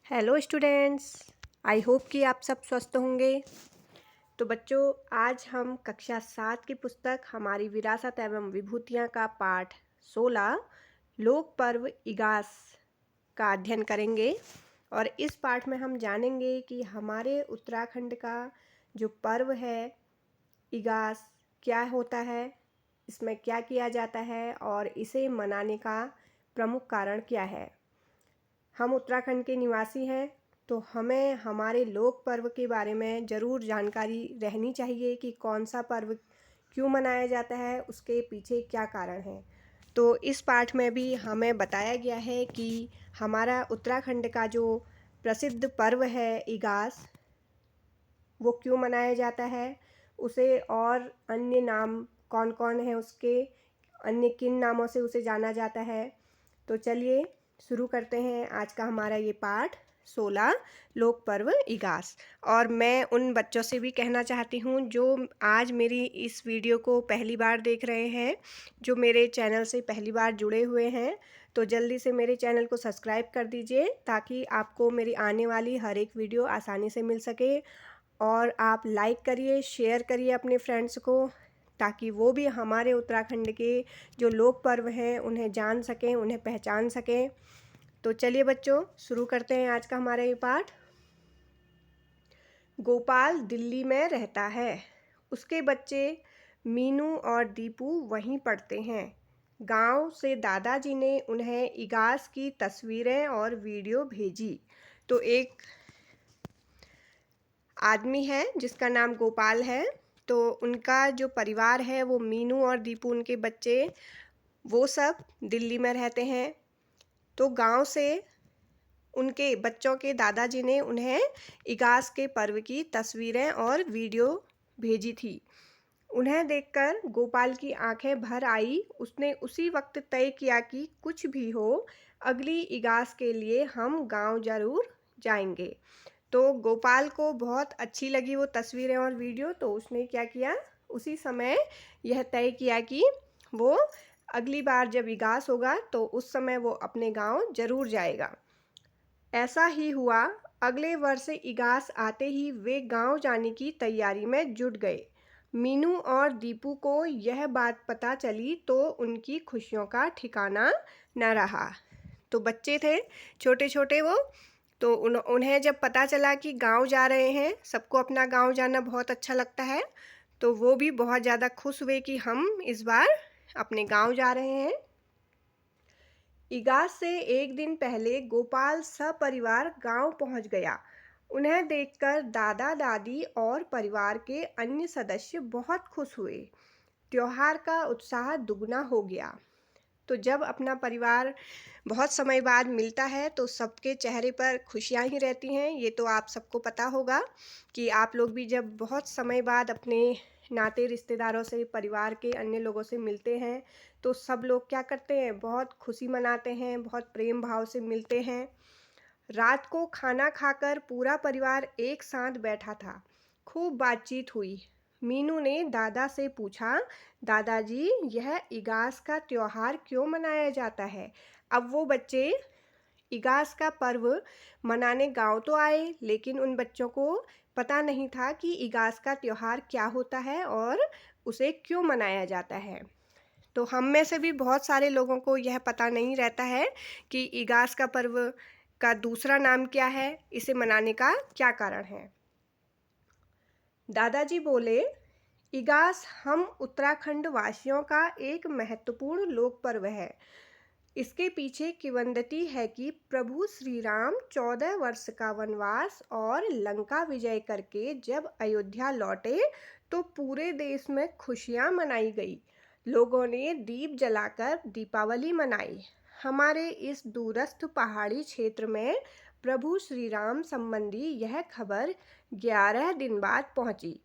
Hello students. I hope कि आप सब स्वस्थ होंगे। तो बच्चों, आज हम कक्षा 7 की पुस्तक हमारी विरासत एवं विभूतियाँ का पाठ 16 लोक पर्व इगास का अध्ययन करेंगे। और इस पाठ में हम जानेंगे कि हमारे उत्तराखंड का जो पर्व है इगास क्या होता है, इसमें क्या किया जाता है और इसे मनाने का प्रमुख कारण क्या है। हम उत्तराखंड के निवासी हैं, तो हमें हमारे लोक पर्व के बारे में ज़रूर जानकारी रहनी चाहिए कि कौन सा पर्व क्यों मनाया जाता है, उसके पीछे क्या कारण है। तो इस पाठ में भी हमें बताया गया है कि हमारा उत्तराखंड का जो प्रसिद्ध पर्व है इगास, वो क्यों मनाया जाता है, उसे और अन्य नाम कौन कौन है, उसके अन्य किन नामों से उसे जाना जाता है। तो चलिए शुरू करते हैं आज का हमारा ये पाठ 16 लोक पर्व इगास। और मैं उन बच्चों से भी कहना चाहती हूँ जो आज मेरी इस वीडियो को पहली बार देख रहे हैं, जो मेरे चैनल से पहली बार जुड़े हुए हैं, तो जल्दी से मेरे चैनल को सब्सक्राइब कर दीजिए ताकि आपको मेरी आने वाली हर एक वीडियो आसानी से मिल सके। और आप लाइक करिए, शेयर करिए अपने फ्रेंड्स को, ताकि वो भी हमारे उत्तराखंड के जो लोक पर्व हैं उन्हें जान सकें, उन्हें पहचान सकें। तो चलिए बच्चों, शुरू करते हैं आज का हमारा ये पाठ। गोपाल दिल्ली में रहता है। उसके बच्चे मीनू और दीपू वहीं पढ़ते हैं। गांव से दादाजी ने उन्हें इगास की तस्वीरें और वीडियो भेजी। तो एक आदमी है जिसका नाम गोपाल है, तो उनका जो परिवार है वो मीनू और दीपू, उनके बच्चे, वो सब दिल्ली में रहते हैं। तो गांव से उनके बच्चों के दादाजी ने उन्हें इगास के पर्व की तस्वीरें और वीडियो भेजी थी। उन्हें देखकर गोपाल की आंखें भर आई। उसने उसी वक्त तय किया कि कुछ भी हो, अगली इगास के लिए हम गांव ज़रूर जाएंगे। तो गोपाल को बहुत अच्छी लगी वो तस्वीरें और वीडियो, तो उसने क्या किया, उसी समय यह तय किया कि वो अगली बार जब इगास होगा तो उस समय वो अपने गांव ज़रूर जाएगा। ऐसा ही हुआ। अगले वर्ष इगास आते ही वे गांव जाने की तैयारी में जुट गए। मीनू और दीपू को यह बात पता चली तो उनकी खुशियों का ठिकाना न रहा। तो बच्चे थे छोटे छोटे वो, तो उन्हें जब पता चला कि गांव जा रहे हैं, सबको अपना गांव जाना बहुत अच्छा लगता है, तो वो भी बहुत ज़्यादा खुश हुए कि हम इस बार अपने गांव जा रहे हैं। इगास से एक दिन पहले गोपाल सपरिवार गांव पहुंच गया। उन्हें देखकर दादा दादी और परिवार के अन्य सदस्य बहुत खुश हुए। त्योहार का उत्साह दुगना हो गया। तो जब अपना परिवार बहुत समय बाद मिलता है तो सबके चेहरे पर खुशियां ही रहती हैं। ये तो आप सबको पता होगा कि आप लोग भी जब बहुत समय बाद अपने नाते रिश्तेदारों से, परिवार के अन्य लोगों से मिलते हैं, तो सब लोग क्या करते हैं, बहुत खुशी मनाते हैं, बहुत प्रेम भाव से मिलते हैं। रात को खाना खाकर पूरा परिवार एक साथ बैठा था। खूब बातचीत हुई। मीनू ने दादा से पूछा, दादाजी, यह इगास का त्योहार क्यों मनाया जाता है। अब वो बच्चे इगास का पर्व मनाने गांव तो आए, लेकिन उन बच्चों को पता नहीं था कि इगास का त्योहार क्या होता है और उसे क्यों मनाया जाता है। तो हम में से भी बहुत सारे लोगों को यह पता नहीं रहता है कि इगास का पर्व का दूसरा नाम क्या है, इसे मनाने का क्या कारण है। दादाजी बोले, इगास हम उत्तराखंड वासियों का एक महत्वपूर्ण लोक पर्व है। इसके पीछे किंवदंती है कि प्रभु श्री राम 14 वर्ष का वनवास और लंका विजय करके जब अयोध्या लौटे तो पूरे देश में खुशियां मनाई गई। लोगों ने दीप जलाकर दीपावली मनाई। हमारे इस दूरस्थ पहाड़ी क्षेत्र में प्रभु श्री राम संबंधी यह खबर 11 दिन बाद पहुंची।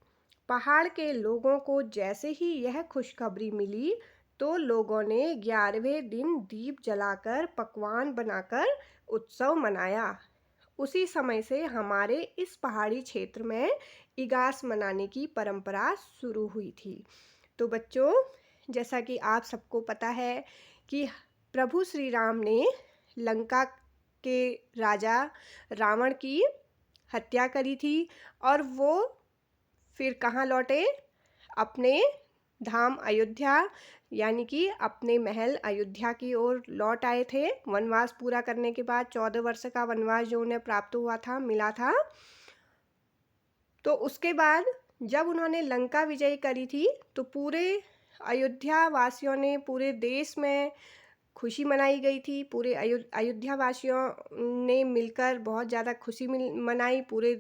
पहाड़ के लोगों को जैसे ही यह खुशखबरी मिली तो लोगों ने 11वें दिन दीप जलाकर पकवान बनाकर उत्सव मनाया। उसी समय से हमारे इस पहाड़ी क्षेत्र में इगास मनाने की परंपरा शुरू हुई थी। तो बच्चों, जैसा कि आप सबको पता है कि प्रभु श्री राम ने लंका के राजा रावण की हत्या करी थी और वो फिर कहाँ लौटे? अपने धाम अयोध्या यानी कि अपने महल अयोध्या की ओर लौट आए थे। वनवास पूरा करने के बाद 14 वर्ष का वनवास जो उन्हें प्राप्त हुआ था, मिला था। तो उसके बाद जब उन्होंने लंका विजय करी थी तो पूरे अयोध्या वासियों ने, पूरे देश में खुशी मनाई गई थी। पूरे अयोध्या वासियों ने मिलकर बहुत ज़्यादा खुशी मनाई। पूरे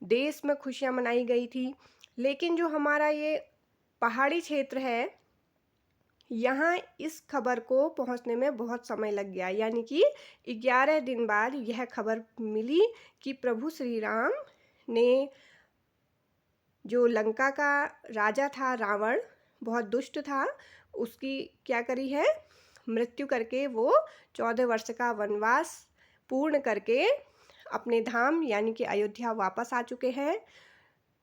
देश में खुशियाँ मनाई गई थी। लेकिन जो हमारा ये पहाड़ी क्षेत्र है, यहाँ इस खबर को पहुँचने में बहुत समय लग गया। यानी कि 11 दिन बाद यह खबर मिली कि प्रभु श्री राम ने, जो लंका का राजा था रावण, बहुत दुष्ट था, उसकी क्या करी है? मृत्यु करके वो 14 वर्ष का वनवास पूर्ण करके अपने धाम यानी कि अयोध्या वापस आ चुके हैं।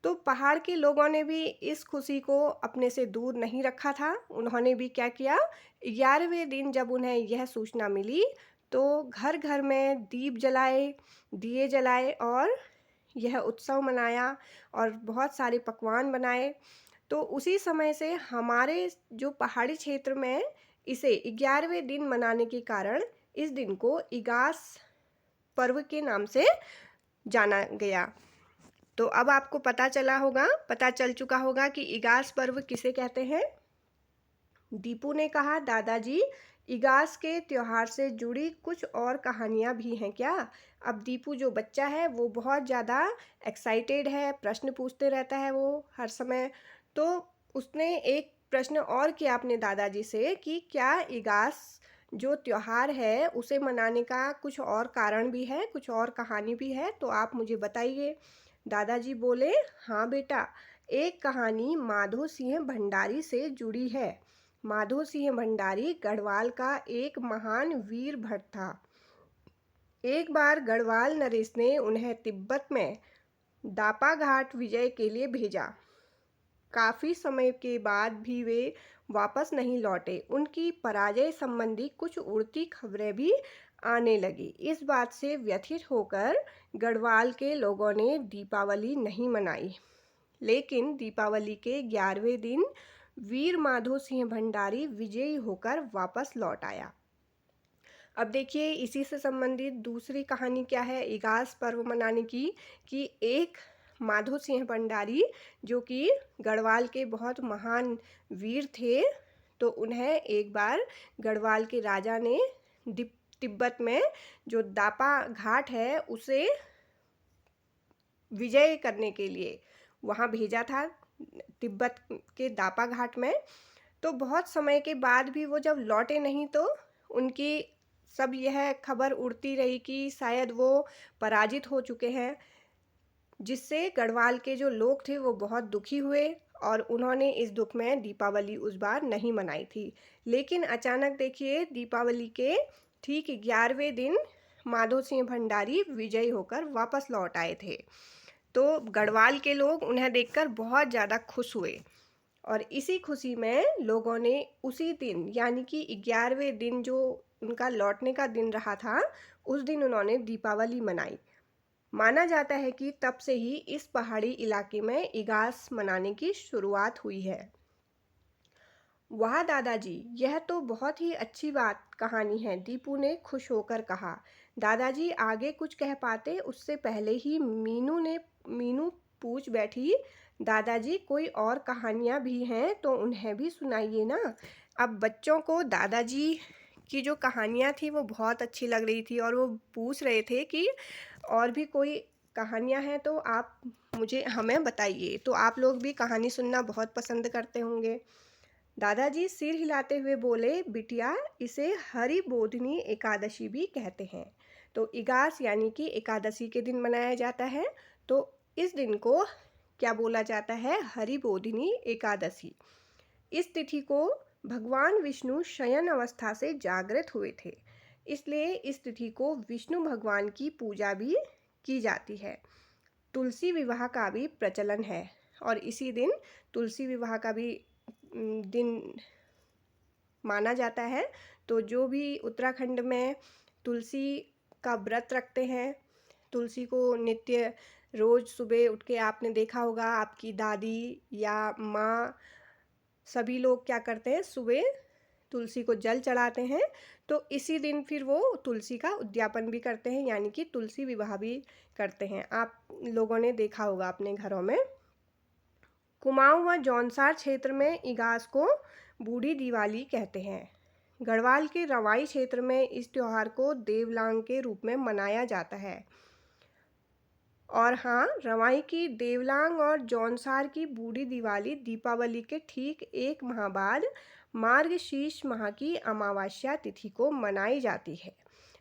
तो पहाड़ के लोगों ने भी इस खुशी को अपने से दूर नहीं रखा था। उन्होंने भी क्या किया? 11वें दिन जब उन्हें यह सूचना मिली तो घर घर में दीप जलाए, दिए जलाए और यह उत्सव मनाया और बहुत सारे पकवान बनाए। तो उसी समय से हमारे जो पहाड़ी क्षेत्र में इसे 11वें दिन मनाने के कारण इस दिन को इगास पर्व के नाम से जाना गया। तो अब आपको पता चल चुका होगा कि इगास पर्व किसे कहते हैं। दीपू ने कहा, दादाजी इगास के त्योहार से जुड़ी कुछ और कहानियाँ भी हैं क्या? अब दीपू जो बच्चा है वो बहुत ज़्यादा एक्साइटेड है, प्रश्न पूछते रहता है वो हर समय। तो उसने एक प्रश्न और किया अपने दादाजी से कि क्या इगास जो त्योहार है उसे मनाने का कुछ और कारण भी है, कुछ और कहानी भी है, तो आप मुझे बताइए। दादाजी बोले, हाँ बेटा, एक कहानी माधो सिंह भंडारी से जुड़ी है। माधो सिंह भंडारी गढ़वाल का एक महान वीर भट था। एक बार गढ़वाल नरेश ने उन्हें तिब्बत में दापा घाट विजय के लिए भेजा। काफ़ी समय के बाद भी वे वापस नहीं लौटे। उनकी पराजय संबंधी कुछ उड़ती खबरें भी आने लगी। इस बात से व्यथित होकर गढ़वाल के लोगों ने दीपावली नहीं मनाई। लेकिन दीपावली के 11वें दिन वीर माधो सिंह भंडारी विजयी होकर वापस लौट आया। अब देखिए इसी से संबंधित दूसरी कहानी क्या है इगास पर्व मनाने की, कि एक माधो सिंह भंडारी जो कि गढ़वाल के बहुत महान वीर थे, तो उन्हें एक बार गढ़वाल के राजा ने तिब्बत में जो दापा घाट है उसे विजय करने के लिए वहाँ भेजा था, तिब्बत के दापा घाट में। तो बहुत समय के बाद भी वो जब लौटे नहीं तो उनकी सब यह खबर उड़ती रही कि शायद वो पराजित हो चुके हैं, जिससे गढ़वाल के जो लोग थे वो बहुत दुखी हुए और उन्होंने इस दुख में दीपावली उस बार नहीं मनाई थी। लेकिन अचानक देखिए दीपावली के ठीक 11वें दिन माधो सिंह भंडारी विजयी होकर वापस लौट आए थे। तो गढ़वाल के लोग उन्हें देखकर बहुत ज़्यादा खुश हुए और इसी खुशी में लोगों ने उसी दिन यानी कि 11वें दिन जो उनका लौटने का दिन रहा था, उस दिन उन्होंने दीपावली मनाई। माना जाता है कि तब से ही इस पहाड़ी इलाके में इगास मनाने की शुरुआत हुई है। वाह दादाजी, यह तो बहुत ही अच्छी कहानी है, दीपू ने खुश होकर कहा। दादाजी आगे कुछ कह पाते उससे पहले ही मीनू पूछ बैठी, दादाजी कोई और कहानियाँ भी हैं तो उन्हें भी सुनाइए ना। अब बच्चों को दादाजी की जो कहानियाँ थी वो बहुत अच्छी लग रही थी और वो पूछ रहे थे कि और भी कोई कहानियाँ हैं तो आप हमें बताइए। तो आप लोग भी कहानी सुनना बहुत पसंद करते होंगे। दादाजी सिर हिलाते हुए बोले, बिटिया इसे हरि बोधिनी एकादशी भी कहते हैं। तो इगास यानी कि एकादशी के दिन मनाया जाता है। तो इस दिन को क्या बोला जाता है? हरि बोधिनी एकादशी। इस तिथि को भगवान विष्णु शयन अवस्था से जागृत हुए थे, इसलिए इस तिथि को विष्णु भगवान की पूजा भी की जाती है। तुलसी विवाह का भी प्रचलन है और इसी दिन तुलसी विवाह का भी दिन माना जाता है। तो जो भी उत्तराखंड में तुलसी का व्रत रखते हैं। तुलसी को नित्य रोज़ सुबह उठ के आपने देखा होगा आपकी दादी या माँ सभी लोग क्या करते हैं, सुबह तुलसी को जल चढ़ाते हैं। तो इसी दिन फिर वो तुलसी का उद्यापन भी करते हैं, यानी कि तुलसी विवाह भी करते हैं। आप लोगों ने देखा होगा अपने घरों में। कुमाऊं व जौनसार क्षेत्र में इगास को बूढ़ी दिवाली कहते हैं। गढ़वाल के रवाई क्षेत्र में इस त्योहार को देवलांग के रूप में मनाया जाता है। और हाँ, रवाई की देवलांग और जौनसार की बूढ़ी दिवाली दीपावली के ठीक एक माह बाद मार्गशीर्ष माह की अमावस्या तिथि को मनाई जाती है।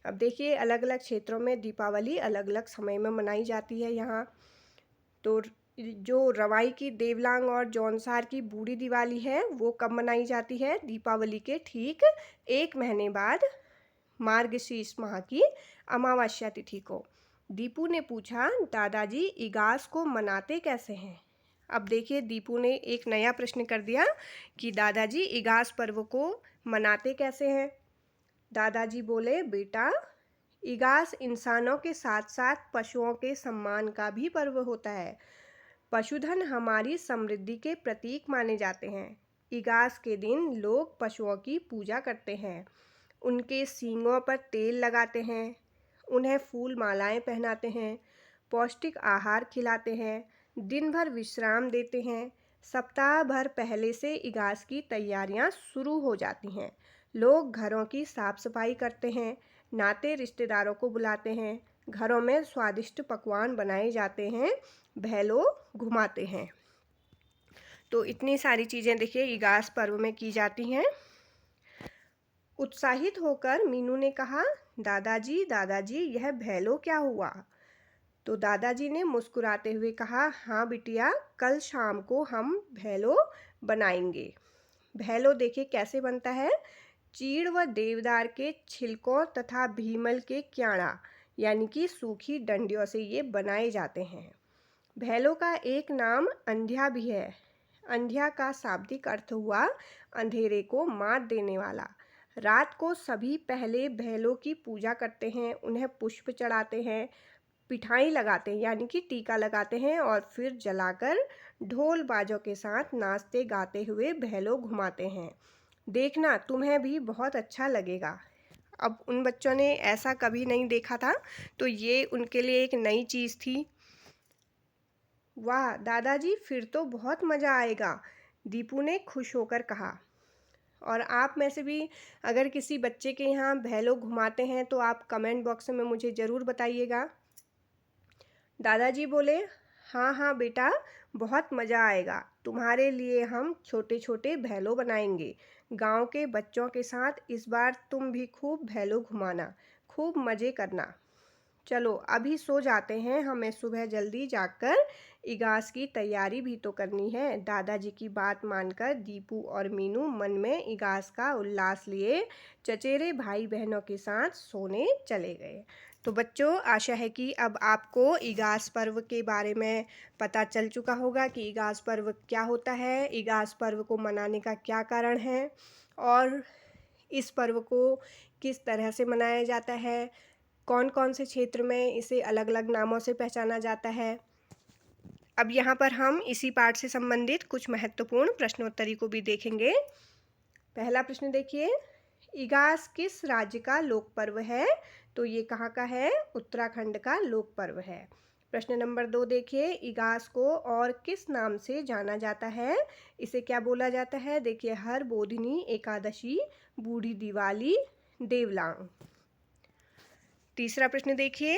अब देखिए, अलग अलग क्षेत्रों में दीपावली अलग अलग समय में मनाई जाती है। यहाँ तो जो रवाई की देवलांग और जौनसार की बूढ़ी दिवाली है वो कब मनाई जाती है? दीपावली के ठीक एक महीने बाद मार्गशीर्ष माह की अमावस्या तिथि को। दीपू ने पूछा, दादाजी इगास को मनाते कैसे हैं? अब देखिए, दीपू ने एक नया प्रश्न कर दिया कि दादाजी इगास पर्व को मनाते कैसे हैं? दादाजी बोले, बेटा इगास इंसानों के साथ साथ पशुओं के सम्मान का भी पर्व होता है। पशुधन हमारी समृद्धि के प्रतीक माने जाते हैं। इगास के दिन लोग पशुओं की पूजा करते हैं, उनके सींगों पर तेल लगाते हैं, उन्हें फूल मालाएं पहनाते हैं, पौष्टिक आहार खिलाते हैं, दिन भर विश्राम देते हैं। सप्ताह भर पहले से इगास की तैयारियां शुरू हो जाती हैं। लोग घरों की साफ सफाई करते हैं, नाते रिश्तेदारों को बुलाते हैं, घरों में स्वादिष्ट पकवान बनाए जाते हैं, भैलो घुमाते हैं। तो इतनी सारी चीज़ें देखिए इगास पर्व में की जाती हैं। उत्साहित होकर मीनू ने कहा, दादाजी दादाजी यह भैलो क्या हुआ? तो दादाजी ने मुस्कुराते हुए कहा, हाँ बिटिया, कल शाम को हम भैलो बनाएंगे। भैलो देखिए कैसे बनता है। चीड़ व देवदार के छिलकों तथा भीमल के क्याड़ा यानी कि सूखी डंडियों से ये बनाए जाते हैं। भैलो का एक नाम अंधिया भी है। अंधिया का शाब्दिक अर्थ हुआ अंधेरे को मात देने वाला। रात को सभी पहले भैलो की पूजा करते हैं, उन्हें पुष्प चढ़ाते हैं, पिठाई लगाते हैं यानी कि टीका लगाते हैं और फिर जलाकर ढोल बाजों के साथ नाचते गाते हुए भैलो घुमाते हैं। देखना तुम्हें भी बहुत अच्छा लगेगा। अब उन बच्चों ने ऐसा कभी नहीं देखा था, तो ये उनके लिए एक नई चीज़ थी। वाह दादाजी, फिर तो बहुत मज़ा आएगा, दीपू ने खुश होकर कहा। और आप में से भी अगर किसी बच्चे के यहाँ भैलो घुमाते हैं तो आप कमेंट बॉक्स में मुझे ज़रूर बताइएगा। दादाजी बोले, हाँ हाँ बेटा, बहुत मज़ा आएगा। तुम्हारे लिए हम छोटे छोटे भैलो बनाएंगे। गांव के बच्चों के साथ इस बार तुम भी खूब भैलो घुमाना, खूब मज़े करना। चलो अभी सो जाते हैं, हमें सुबह जल्दी जागकर इगास की तैयारी भी तो करनी है। दादाजी की बात मानकर दीपू और मीनू मन में इगास का उल्लास लिए चचेरे भाई बहनों के साथ सोने चले गए। तो बच्चों, आशा है कि अब आपको इगास पर्व के बारे में पता चल चुका होगा कि इगास पर्व क्या होता है, इगास पर्व को मनाने का क्या कारण है और इस पर्व को किस तरह से मनाया जाता है, कौन कौन से क्षेत्र में इसे अलग अलग नामों से पहचाना जाता है। अब यहाँ पर हम इसी पाठ से संबंधित कुछ महत्वपूर्ण प्रश्नोत्तरी को भी देखेंगे। पहला प्रश्न देखिए, इगास किस राज्य का लोक पर्व है? तो ये कहाँ का है? उत्तराखंड का लोक पर्व है। प्रश्न नंबर 2 देखिए, इगास को और किस नाम से जाना जाता है? इसे क्या बोला जाता है? देखिए, हर बोधिनी एकादशी, बूढ़ी दिवाली, देवलांग। तीसरा प्रश्न देखिए,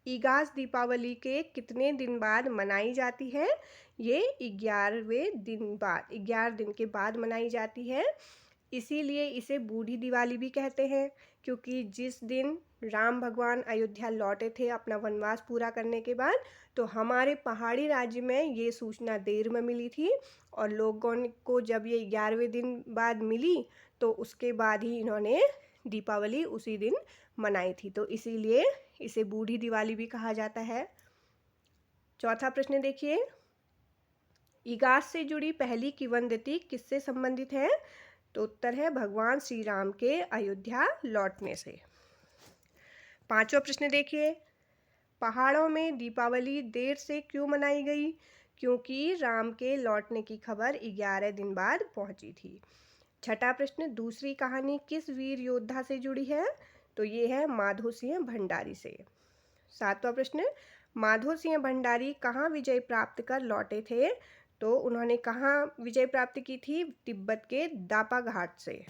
इगास दीपावली के कितने दिन बाद मनाई जाती है? ये 11 दिन के बाद मनाई जाती है। इसीलिए इसे बूढ़ी दिवाली भी कहते हैं, क्योंकि जिस दिन राम भगवान अयोध्या लौटे थे अपना वनवास पूरा करने के बाद, तो हमारे पहाड़ी राज्य में ये सूचना देर में मिली थी और लोगों को जब ये 11वें दिन बाद मिली तो उसके बाद ही इन्होंने दीपावली उसी दिन मनाई थी। तो इसीलिए इसे बूढ़ी दिवाली भी कहा जाता है। चौथा प्रश्न देखिए, इगास से जुड़ी पहली किंवदंती किससे संबंधित है? तो उत्तर है भगवान श्री राम के अयोध्या लौटने से। 5वां प्रश्न देखिए, पहाड़ों में दीपावली देर से क्यों मनाई गई? क्योंकि राम के लौटने की खबर 11 दिन बाद पहुंची थी। 6वां प्रश्न, दूसरी कहानी किस वीर योद्धा से जुड़ी है? तो ये है माधो सिंह भंडारी से। 7वां प्रश्न, माधो सिंह भंडारी कहाँ विजय प्राप्त कर लौटे थे? तो उन्होंने कहाँ विजय प्राप्त की थी? तिब्बत के दापा घाट से।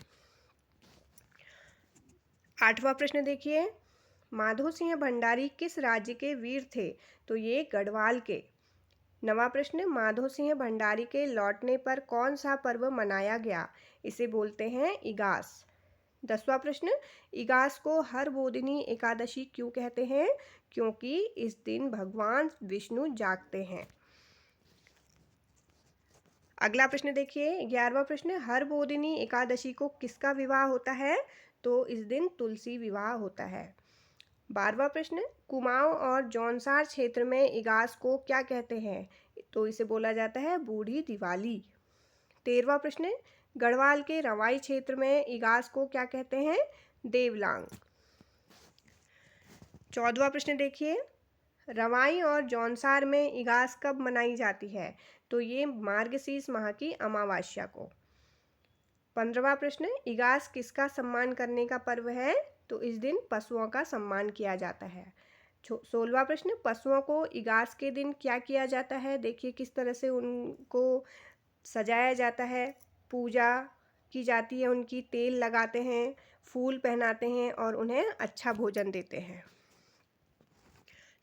8वां प्रश्न देखिए, माधो सिंह भंडारी किस राज्य के वीर थे? तो ये गढ़वाल के। 9वां प्रश्न, माधो सिंह भंडारी के लौटने पर कौन सा पर्व मनाया गया? इसे बोलते हैं इगास। 10वां प्रश्न, इगास को हरबोधिनी एकादशी क्यों कहते हैं? क्योंकि इस दिन भगवान विष्णु जागते हैं। अगला प्रश्न देखिए, 11वां प्रश्न, हरबोधिनी एकादशी को किसका विवाह होता है? तो इस दिन तुलसी विवाह होता है। 12वां प्रश्न, कुमाऊं और जौनसार क्षेत्र में इगास को क्या कहते हैं? तो इसे बोला जाता है बूढ़ी दिवाली। 13वां प्रश्न, गढ़वाल के रवाई क्षेत्र में इगास को क्या कहते हैं? देवलांग। 14वां प्रश्न देखिए, रवाई और जौनसार में इगास कब मनाई जाती है? तो ये मार्गशीर्ष माह की अमावस्या को। 15वां प्रश्न, इगास किसका सम्मान करने का पर्व है? तो इस दिन पशुओं का सम्मान किया जाता है। 16वां प्रश्न, पशुओं को इगास के दिन क्या किया जाता है? देखिए किस तरह से उनको सजाया जाता है, पूजा की जाती है, उनकी तेल लगाते हैं, फूल पहनाते हैं और उन्हें अच्छा भोजन देते हैं।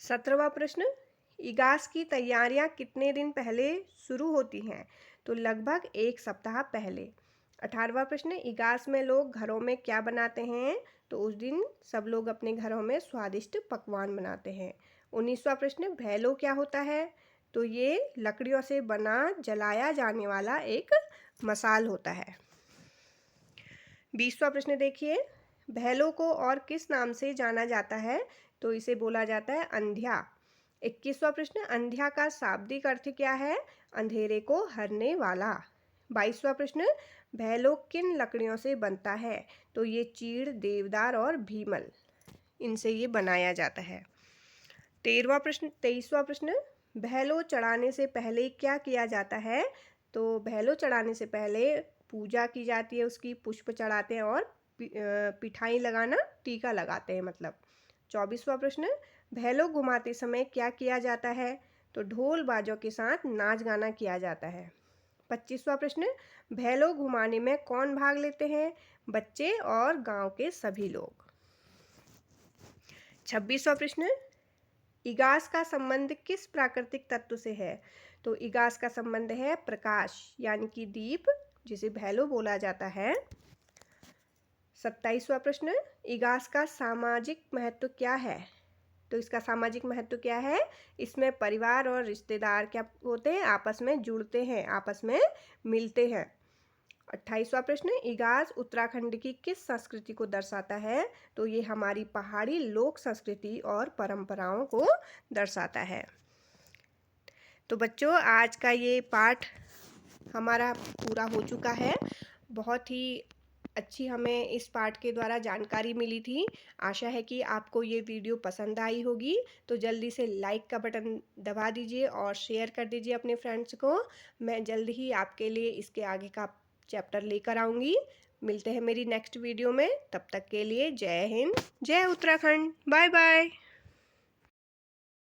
17वां प्रश्न, इगास की तैयारियां कितने दिन पहले शुरू होती हैं? तो लगभग 1 सप्ताह पहले। 18वां प्रश्न, इगास में लोग घरों में क्या बनाते हैं? तो उस दिन सब लोग अपने घरों में स्वादिष्ट पकवान बनाते हैं। 19वां प्रश्न, भैलो क्या होता है? तो ये लकड़ियों से बना जलाया जाने वाला एक मसाल होता है। 20वां प्रश्न देखिए, भैलो को और किस नाम से जाना जाता है? तो इसे बोला जाता है अंधिया। 21वां प्रश्न, अंधिया का शाब्दिक अर्थ क्या है? अंधेरे को हरने वाला। 22वां प्रश्न, भैलो किन लकड़ियों से बनता है? तो ये चीड़, देवदार और भीमल, इनसे ये बनाया जाता है। 23वां प्रश्न, भैलो चढ़ाने से पहले क्या किया जाता है? तो भैलो चढ़ाने से पहले पूजा की जाती है, उसकी पुष्प चढ़ाते हैं और पिठाई लगाना, टीका लगाते हैं मतलब। 24वां प्रश्न, भैलो घुमाते समय क्या किया जाता है? तो ढोल बाजों के साथ नाच गाना किया जाता है। 25वां प्रश्न, भैलो घुमाने में कौन भाग लेते हैं? बच्चे और गांव के सभी लोग। 26वां प्रश्न, इगास का संबंध किस प्राकृतिक तत्व से है? तो इगास का संबंध है प्रकाश, यानी कि दीप, जिसे भैलो बोला जाता है। 27वां प्रश्न, इगास का सामाजिक महत्व क्या है? तो इसका सामाजिक महत्व क्या है? इसमें परिवार और रिश्तेदार क्या होते हैं? आपस में जुड़ते हैं, आपस में मिलते हैं। 28वां प्रश्न, इगास उत्तराखंड की किस संस्कृति को दर्शाता है? तो ये हमारी पहाड़ी लोक संस्कृति और परंपराओं को दर्शाता है। तो बच्चों, आज का ये पाठ हमारा पूरा हो चुका है। बहुत ही अच्छी हमें इस पाठ के द्वारा जानकारी मिली थी। आशा है कि आपको ये वीडियो पसंद आई होगी। तो जल्दी से लाइक का बटन दबा दीजिए और शेयर कर दीजिए अपने फ्रेंड्स को। मैं जल्द ही आपके लिए इसके आगे का चैप्टर लेकर आऊँगी। मिलते हैं मेरी नेक्स्ट वीडियो में। तब तक के लिए जय हिंद, जय उत्तराखंड, बाय बाय।